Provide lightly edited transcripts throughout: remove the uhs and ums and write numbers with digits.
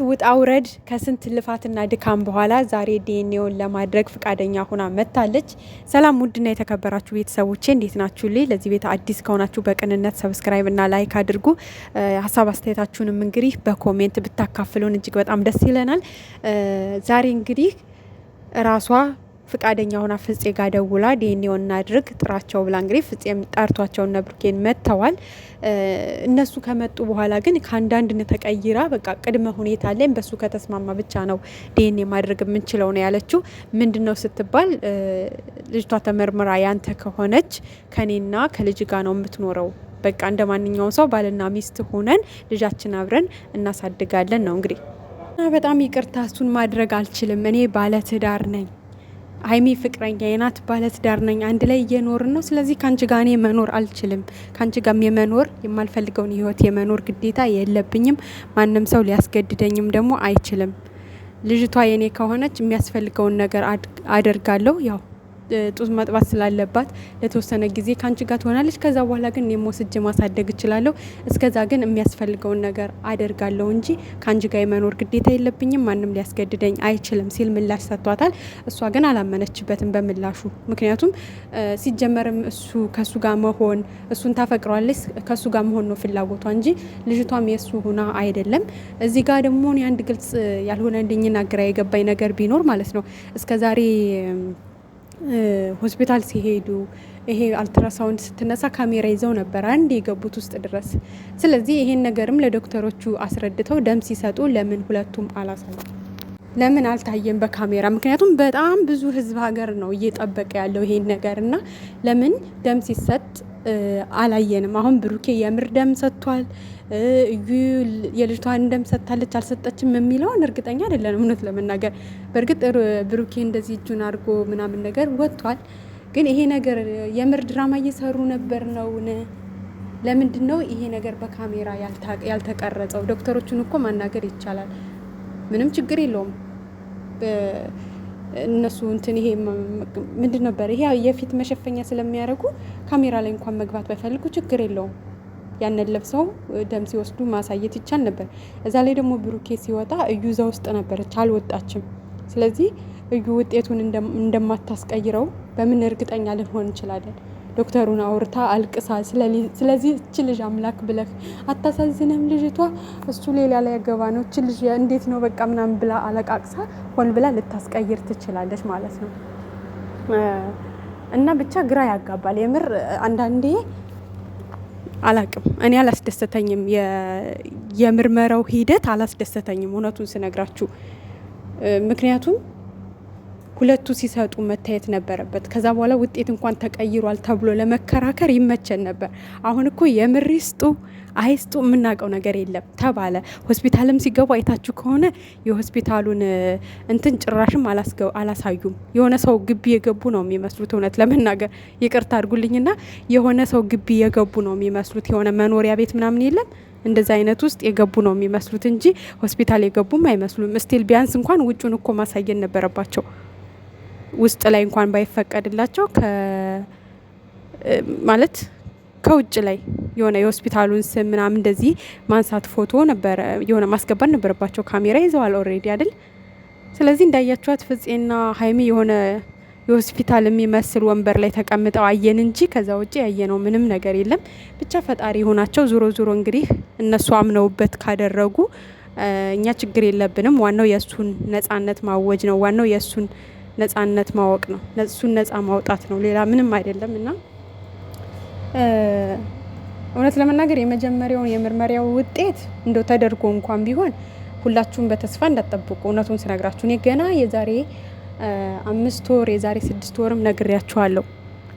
ውጣ ውረድ ከስንት ልፋትና ድካም በኋላ ዛሬ ዲኤንኤውን ለማድረግ ፍቃደኛ ሆና መጥታለች። ሰላም ውድና የተከበራችሁ ቤተሰቦቼ እንዴት ናችሁልኝ? ለዚህ ቤት አዲስ ከሆናችሁ በቅንነት ሰብስክራይብ እና ላይክ አድርጉ። ሀሳብ አስተያየታችሁንም እንግዲህ በኮሜንት ብታካፍሉን እጅግ በጣም ደስ ይለናል። ዛሬ እንግዲህ ራሷ ፍቃደኛ ሆና ፍፄ ጋር ደውላ ዲኤንኤውን እናድርግ ጥራቸው ብላ እንግዲህ ፍፄም ጠርቷቸውና ብሩኬን መጥተዋል። እነሱ ከመጡ በኋላ ግን ከአንዳንድ ተቀይራ በቃ ቅድመ ሁኔታ አለኝ በሱ ከተስማማ ብቻ ነው ዲኤንኤ ማድረግ የምንችለው ነው ያለችው። ምንድነው ስትባል ልጅቷ ተመርምራ ያንተ ከሆነች ከኔና ከልጅ ጋር ነው የምትኖረው። በቃ እንደ ማንኛውም ሰው ባልና ሚስት ሆነን ልጃችን አብረን እናሳድጋለን ነው እንግዲህ። በጣም ይቅርታ እሱን ማድረግ አልችልም። እኔ ባለትዳር ነኝ። ሀይሚ ፍቅረኛ የናት ባለትዳር ነኝ። አንድ ላይ እየኖርን ነው። ስለዚህ ካንቺ ጋር እኔ መኖር አልችልም። ካንቺ ጋር የመኖር የማልፈልገውን ህይወት የመኖር ግዴታ የለብኝም። ማንም ሰው ሊያስገድደኝም ደግሞ አይችልም። ልጅቷ የኔ ከሆነች የሚያስፈልገውን ነገር አደርጋለሁ። ያው ጡት መጥባት ስላለባት ለተወሰነ ጊዜ ካንቺ ጋር ትሆናለች። ከዛ በኋላ ግን የሞስጅ ማሳደግ እችላለሁ። እስከዛ ግን የሚያስፈልገውን ነገር አደርጋለሁ እንጂ ካንቺ ጋር የመኖር ግዴታ የለብኝም። ማንም ሊያስገድደኝ አይችልም ሲል ምላሽ ሰጥቷታል። እሷ ግን አላመነችበትም በምላሹ። ምክንያቱም ሲጀመርም እሱ ከሱ ጋር መሆን እሱን ታፈቅረዋለች። ከሱ ጋር መሆን ነው ፍላጎቷ እንጂ ልጅቷም የሱ ሆና አይደለም። እዚህ ጋር ደግሞ አንድ ግልጽ ያልሆነልኝና ግራ የገባኝ ነገር ቢኖር ማለት ነው እስከዛሬ ሆስፒታል ሲሄዱ ይሄ አልትራሳውንድ ስትነሳ ካሜራ ይዘው ነበር አንድ የገቡት ውስጥ ድረስ። ስለዚህ ይሄን ነገርም ለዶክተሮቹ አስረድተው ደም ሲሰጡ ለምን ሁለቱም አላሳዩ ለምን አልታየም በካሜራ? ምክንያቱም በጣም ብዙ ህዝብ ሀገር ነው እየጠበቀ ያለው ይሄን ነገር እና ለምን ደም ሲሰጥ አላየንም? አሁን ብሩኬ የምር ደም ሰጥቷል፣ እዩ የልጅቷን ደም ሰጥታለች አልሰጠችም የሚለውን እርግጠኛ አይደለንም እውነት ለመናገር። በእርግጥ ብሩኬ እንደዚህ እጁን አድርጎ ምናምን ነገር ወጥቷል። ግን ይሄ ነገር የምር ድራማ እየሰሩ ነበር ነው? ለምንድን ነው ይሄ ነገር በካሜራ ያልተቀረጸው? ዶክተሮቹን እኮ ማናገር ይቻላል፣ ምንም ችግር የለውም። እነሱ እንትን ይሄ ምንድን ነበር ይሄ የፊት መሸፈኛ ስለሚያደርጉ ካሜራ ላይ እንኳን መግባት ባይፈልጉ ችግር የለውም። ያንን ለብሰው ደም ሲወስዱ ማሳየት ይቻል ነበር። እዛ ላይ ደግሞ ብሩኬ ሲወጣ እዩ እዛ ውስጥ ነበረች አልወጣችም። ስለዚህ እዩ ውጤቱን እንደማታስቀይረው በምን እርግጠኛ ልንሆን እንችላለን? ዶክተሩን አውርታ አልቅሳ ስለዚህ እቺ ልጅ አምላክ ብለህ አታሳዝንም? ልጅቷ እሱ ሌላ ላይ ያገባ ነው እቺ ልጅ እንዴት ነው በቃ ምናምን ብላ አለቃቅሳ ሆን ብላ ልታስቀይር ትችላለች ማለት ነው። እና ብቻ ግራ ያጋባል የምር አንዳንዴ አላቅም። እኔ አላስደሰተኝም፣ የምርመራው ሂደት አላስደሰተኝም እውነቱን ስነግራችሁ። ምክንያቱም ሁለቱ ሲሰጡ መታየት ነበረበት። ከዛ በኋላ ውጤት እንኳን ተቀይሯል ተብሎ ለመከራከር ይመቸን ነበር። አሁን እኮ የምር ይስጡ አይስጡ የምናውቀው ነገር የለም ተባለ። ሆስፒታልም ሲገቡ አይታችሁ ከሆነ የሆስፒታሉን እንትን ጭራሽም አላሳዩም። የሆነ ሰው ግቢ የገቡ ነው የሚመስሉት። እውነት ለመናገር ይቅርታ አድርጉልኝና የሆነ ሰው ግቢ የገቡ ነው የሚመስሉት። የሆነ መኖሪያ ቤት ምናምን የለም እንደዛ አይነት ውስጥ የገቡ ነው የሚመስሉት እንጂ ሆስፒታል የገቡም አይመስሉም። ስቲል ቢያንስ እንኳን ውጩን እኮ ማሳየት ነበረባቸው። ውስጥ ላይ እንኳን ባይፈቀድላቸው ማለት ከውጭ ላይ የሆነ የሆስፒታሉን ስም ምናምን እንደዚህ ማንሳት ፎቶ ነበር የሆነ ማስገባት ነበረባቸው። ካሜራ ይዘዋል ኦልሬዲ አይደል? ስለዚህ እንዳያችኋት ፍፄና ሀይሚ የሆነ የሆስፒታል የሚመስል ወንበር ላይ ተቀምጠው አየን እንጂ ከዛ ውጭ ያየነው ምንም ነገር የለም። ብቻ ፈጣሪ ሆናቸው። ዙሮ ዙሮ እንግዲህ እነሱ አምነውበት ካደረጉ እኛ ችግር የለብንም። ዋናው የእሱን ነጻነት ማወጅ ነው። ዋናው የእሱን ነጻነት ማወቅ ነው። እሱን ነጻ ማውጣት ነው። ሌላ ምንም አይደለም። እና እውነት ለመናገር የመጀመሪያውን የምርመሪያው ውጤት እንደው ተደርጎ እንኳን ቢሆን ሁላችሁም በተስፋ እንዳትጠብቁ። እውነቱን ስነግራችሁ እኔ ገና የዛሬ 5 ወር የዛሬ 6 ወርም ነግሬያችኋለሁ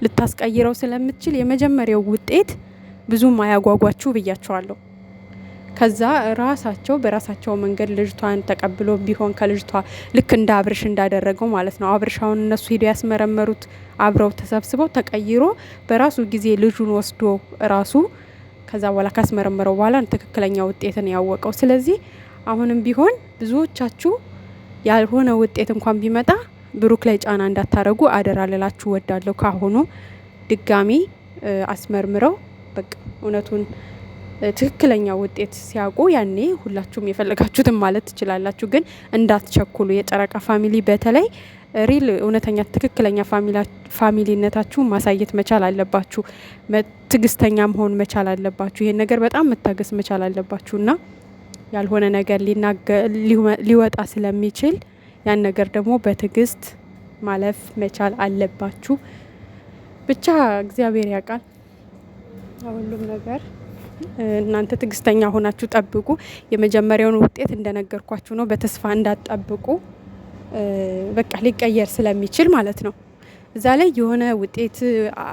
ልታስቀይረው ስለምትችል የመጀመሪያው ውጤት ብዙም አያጓጓችሁ ብያችኋለሁ። ከዛ ራሳቸው በራሳቸው መንገድ ልጅቷን ተቀብሎ ቢሆን ከልጅቷ ልክ እንደ አብርሽ እንዳደረገው ማለት ነው። አብርሻውን እነሱ ሄዶ ያስመረመሩት አብረው ተሰብስበው ተቀይሮ በራሱ ጊዜ ልጁን ወስዶ ራሱ ከዛ በኋላ ካስመረመረው በኋላ ትክክለኛ ውጤትን ያወቀው። ስለዚህ አሁንም ቢሆን ብዙዎቻችሁ ያልሆነ ውጤት እንኳን ቢመጣ ብሩክ ላይ ጫና እንዳታረጉ አደራ ልላችሁ ወዳለሁ። ካሁኑ ድጋሚ አስመርምረው በቃ እውነቱን ትክክለኛ ውጤት ሲያውቁ ያኔ ሁላችሁም የፈለጋችሁትን ማለት ትችላላችሁ። ግን እንዳትቸኩሉ። የጨረቃ ፋሚሊ በተለይ ሪል እውነተኛ ትክክለኛ ፋሚሊነታችሁ ማሳየት መቻል አለባችሁ። ትግስተኛ መሆን መቻል አለባችሁ። ይሄን ነገር በጣም መታገስ መቻል አለባችሁ እና ያልሆነ ነገር ሊወጣ ስለሚችል ያን ነገር ደግሞ በትግስት ማለፍ መቻል አለባችሁ። ብቻ እግዚአብሔር ያውቃል ሁሉም ነገር። እናንተ ትግስተኛ ሆናችሁ ጠብቁ። የመጀመሪያውን ውጤት እንደነገርኳችሁ ነው። በተስፋ እንዳትጠብቁ። በቃ ሊቀየር ስለሚችል ማለት ነው። እዛ ላይ የሆነ ውጤት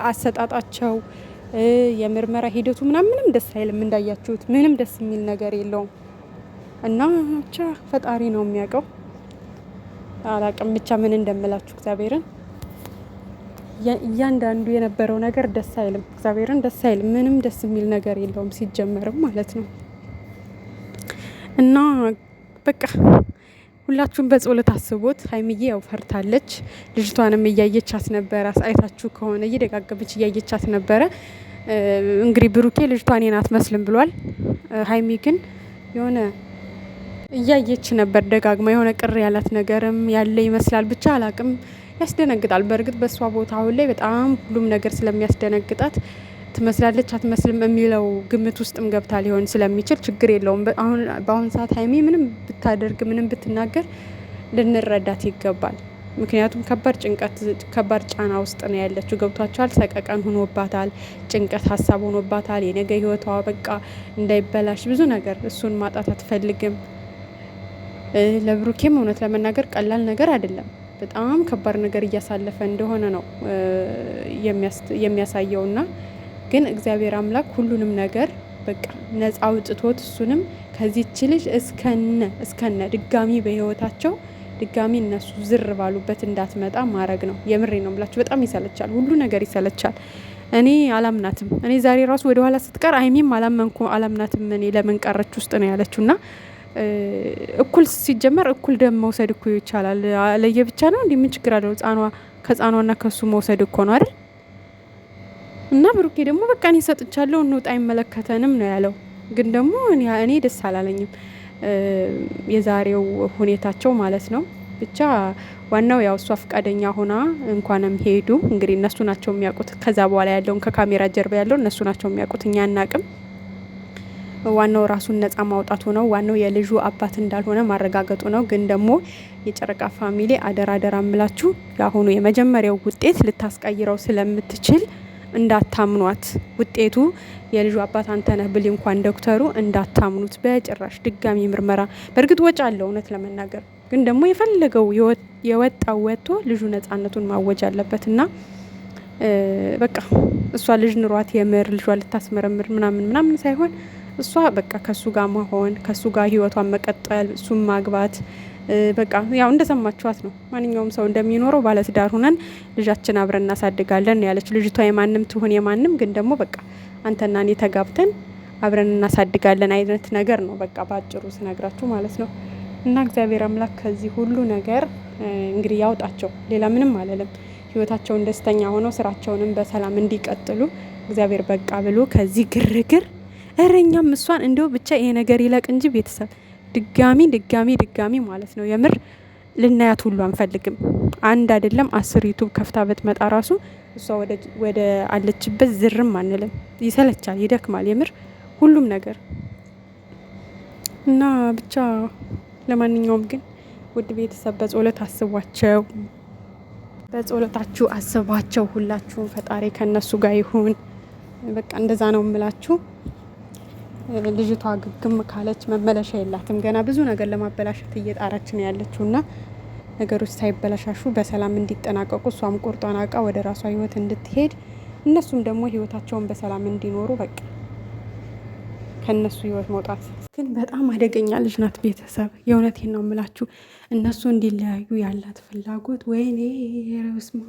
አሰጣጣቸው የምርመራ ሂደቱ ምንም ደስ አይልም። እንዳያችሁት ምንም ደስ የሚል ነገር የለውም እና ብቻ ፈጣሪ ነው የሚያውቀው። አላቅም ብቻ ምን እንደምላችሁ እግዚአብሔርን። እያንዳንዱ የነበረው ነገር ደስ አይልም። እግዚአብሔርን ደስ አይልም። ምንም ደስ የሚል ነገር የለውም ሲጀመርም ማለት ነው እና በቃ ሁላችሁም በጸሎት አስቡት። ሀይሚዬ ያው ፈርታለች። ልጅቷንም እያየቻት ነበረ። አይታችሁ ከሆነ እየደጋገበች እያየቻት ነበረ። እንግዲህ ብሩኬ ልጅቷ እኔን አትመስልም ብሏል። ሀይሚ ግን የሆነ እያየች ነበር ደጋግማ። የሆነ ቅር ያላት ነገርም ያለ ይመስላል። ብቻ አላቅም፣ ያስደነግጣል። በእርግጥ በእሷ ቦታ አሁን ላይ በጣም ሁሉም ነገር ስለሚያስደነግጣት ትመስላለች አትመስልም የሚለው ግምት ውስጥም ገብታ ሊሆን ስለሚችል ችግር የለውም። በአሁን ሰዓት ሀይሚ ምንም ብታደርግ ምንም ብትናገር ልንረዳት ይገባል። ምክንያቱም ከባድ ጭንቀት ከባድ ጫና ውስጥ ነው ያለችው። ገብቷቸዋል። ሰቀቀን ሆኖባታል። ጭንቀት ሀሳብ ሆኖባታል። የነገ ህይወቷ በቃ እንዳይበላሽ ብዙ ነገር እሱን ማጣት አትፈልግም። ለብሩኬም እውነት ለመናገር ቀላል ነገር አይደለም። በጣም ከባድ ነገር እያሳለፈ እንደሆነ ነው የሚያሳየውና ግን እግዚአብሔር አምላክ ሁሉንም ነገር በቃ ነፃ አውጥቶት እሱንም ከዚህች ልጅ እስከነ ድጋሚ በህይወታቸው ድጋሚ እነሱ ዝር ባሉበት እንዳትመጣ ማድረግ ነው። የምሬ ነው ብላችሁ በጣም ይሰለቻል። ሁሉ ነገር ይሰለቻል። እኔ አላምናትም። እኔ ዛሬ ራሱ ወደ ኋላ ስትቀር አይሚም አላምናትም። እኔ ለምን ቀረች ውስጥ ነው ያለችውና እኩል ሲጀመር እኩል ደም መውሰድ እኮ ይቻላል። ለየብቻ ነው እንዴ? ምን ችግር አለው? ከህፃኗና ከሱ መውሰድ እኮ ነው አይደል? እና ብሩኬ ደግሞ በቃ እኔ ሰጥቻለሁ እንውጣ አይመለከተንም ነው ያለው። ግን ደግሞ እኔ ደስ አላለኝም የዛሬው ሁኔታቸው ማለት ነው። ብቻ ዋናው ያው እሷ ፈቃደኛ ሆና እንኳንም ሄዱ። እንግዲህ እነሱ ናቸው የሚያውቁት። ከዛ በኋላ ያለውን ከካሜራ ጀርባ ያለው እነሱ ናቸው የሚያውቁት፣ እኛ አናቅም። ዋናው ራሱን ነፃ ማውጣቱ ነው። ዋናው የልጁ አባት እንዳልሆነ ማረጋገጡ ነው። ግን ደግሞ የጨረቃ ፋሚሊ አደራ ምላችሁ ያሁኑ የመጀመሪያው ውጤት ልታስቀይረው ስለምትችል እንዳታምኗት። ውጤቱ የልጁ አባት አንተ ነህ ብል እንኳን ዶክተሩ እንዳታምኑት በጭራሽ። ድጋሚ ምርመራ በእርግጥ ወጪ አለው እውነት ለመናገር ግን ደግሞ የፈለገው የወጣው ወጥቶ ልጁ ነፃነቱን ማወጅ አለበትና በቃ እሷ ልጅ ኑሯት የምር ልጇ ልታስመረምር ምናምን ሳይሆን እሷ በቃ ከሱ ጋር መሆን ከሱ ጋር ህይወቷን መቀጠል እሱም ማግባት በቃ ያው እንደሰማችኋት ነው። ማንኛውም ሰው እንደሚኖረው ባለትዳር ሆነን ልጃችን አብረን እናሳድጋለን ያለች። ልጅቷ የማንም ትሁን የማንም ግን ደግሞ በቃ አንተና እኔ ተጋብተን አብረን እናሳድጋለን አይነት ነገር ነው በቃ ባጭሩ ስነግራችሁ ማለት ነው። እና እግዚአብሔር አምላክ ከዚህ ሁሉ ነገር እንግዲህ ያውጣቸው። ሌላ ምንም አለለም። ህይወታቸውን ደስተኛ ሆነው ስራቸውንም በሰላም እንዲቀጥሉ እግዚአብሔር በቃ ብሎ ከዚህ ግርግር እረኛም እሷን እንደው ብቻ ይሄ ነገር ይለቅ እንጂ ቤተሰብ ድጋሚ ማለት ነው የምር ልናያት ሁሉ አንፈልግም። አንድ አይደለም 10 ዩቲዩብ ከፍታ በትመጣ ራሱ እሷ ወደ አለችበት ዝርም አንልም። ይሰለቻል፣ ይደክማል የምር ሁሉም ነገር እና ብቻ ለማንኛውም ግን ውድ ቤተሰብ በጸሎት አስቧቸው፣ በጸሎታችሁ አስቧቸው ሁላችሁም። ፈጣሪ ከነሱ ጋር ይሁን። በቃ እንደዛ ነው የምላችሁ። ልጅቷ ግግም ካለች መመለሻ የላትም። ገና ብዙ ነገር ለማበላሸት እየጣረች ነው ያለችውና ነገሮች ሳይበላሻሹ በሰላም እንዲጠናቀቁ እሷም ቁርጧን አውቃ ወደ ራሷ ህይወት እንድትሄድ እነሱም ደግሞ ህይወታቸውን በሰላም እንዲኖሩ በቃ ከነሱ ህይወት መውጣት ግን በጣም አደገኛ ልጅ ናት ቤተሰብ። የእውነቴን ነው የምላችሁ። እነሱ እንዲለያዩ ያላት ፍላጎት ወይኔ ረስማ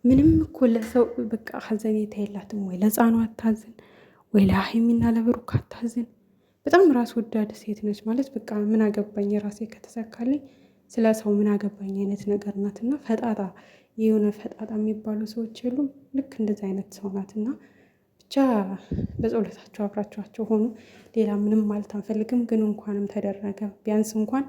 ምንም እኮ ለሰው በቃ ሀዘኔታ የላትም። ወይ ለህፃኗ አታዝን ወይ ለሀይሚና ለብሩክ አታዝን። በጣም ራስ ወዳድ ሴት ነች ማለት በቃ ምን አገባኝ የራሴ ከተሳካልኝ ስለ ሰው ምን አገባኝ አይነት ነገር ናትና ፈጣጣ የሆነ ፈጣጣ የሚባሉ ሰዎች የሉም። ልክ እንደዚህ አይነት ሰው ናትና ብቻ በጸሎታቸው አብራችኋቸው ሆኑ። ሌላ ምንም ማለት አንፈልግም፣ ግን እንኳንም ተደረገ ቢያንስ እንኳን